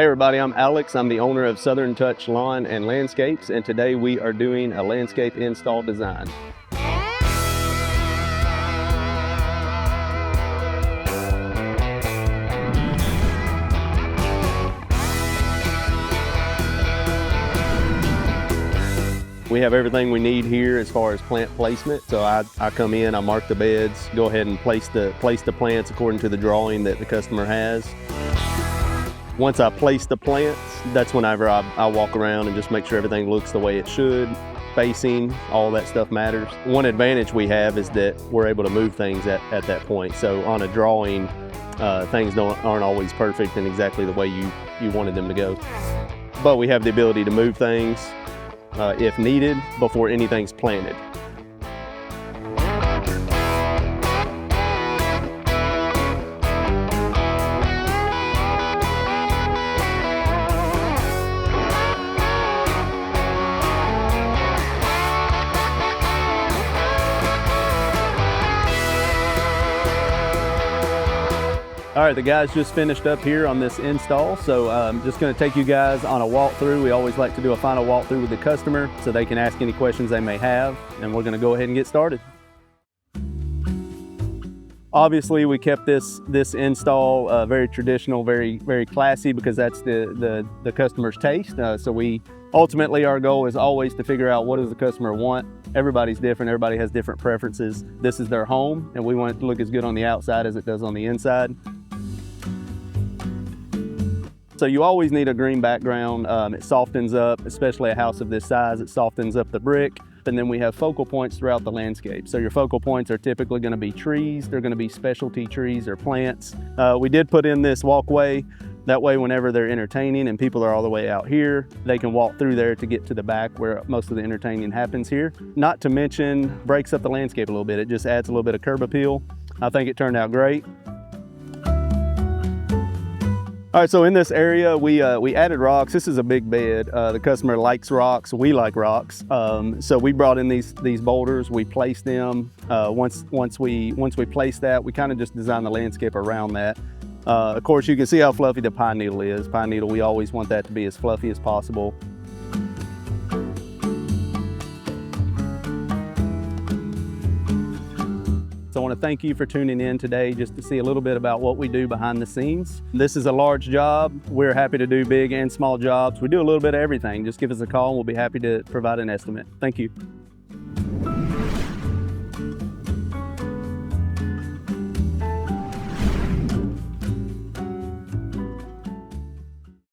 Hey everybody, I'm Alex. I'm the owner of Southern Touch Lawn and Landscapes, and today we are doing a landscape install design. We have everything we need here as far as plant placement. So I come in, I mark the beds, go ahead and place the plants according to the drawing that the customer has. Once I place the plants, that's whenever I walk around and just make sure everything looks the way it should. Spacing, all that stuff matters. One advantage we have is that we're able to move things at that point. So on a drawing, things aren't always perfect and exactly the way you wanted them to go. But we have the ability to move things if needed before anything's planted. All right, the guys just finished up here on this install, so I'm just going to take you guys on a walkthrough. We always like to do a final walkthrough with the customer so they can ask any questions they may have, and we're going to go ahead and get started. Obviously, we kept this install very traditional, very classy, because that's the customer's taste. So ultimately our goal is always to figure out what does the customer want. Everybody's different, everybody has different preferences. This is their home, and we want it to look as good on the outside as it does on the inside. So you always need a green background. It softens up, especially a house of this size, it softens up the brick. And then we have focal points throughout the landscape. So your focal points are typically going to be trees. They're going to be specialty trees or plants. We did put in this walkway. That way, whenever they're entertaining and people are all the way out here, they can walk through there to get to the back where most of the entertaining happens here. Not to mention, breaks up the landscape a little bit. It just adds a little bit of curb appeal. I think it turned out great. All right, so in this area, we added rocks. This is a big bed. The customer likes rocks. We like rocks. So we brought in these boulders. We placed them. Once we placed that, we kind of just designed the landscape around that. Of course, you can see how fluffy the pine needle is. Pine needle, we always want that to be as fluffy as possible. So I want to thank you for tuning in today just to see a little bit about what we do behind the scenes. This is a large job. We're happy to do big and small jobs. We do a little bit of everything. Just give us a call and we'll be happy to provide an estimate. Thank you.